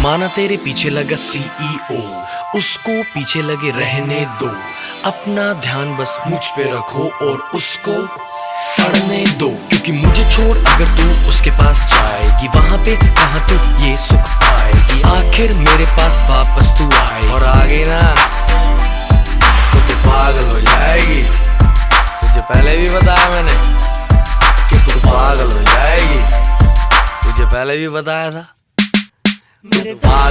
जमाना तेरे पीछे लगा CEO, उसको पीछे लगे रहने दो। अपना ध्यान बस मुझ पे रखो और उसको सड़ने दो। क्योंकि मुझे छोड़ अगर तू उसके पास जाएगी, वहां पे कहां तू ये सुख पाएगी। आखिर मेरे पास वापस तू आए और आगे ना तो तू पागल हो जाएगी। तुझे पहले भी बताया मैंने कि तू पागल हो जाएगी। तुझे पहले भी बताया था मेरे पागल।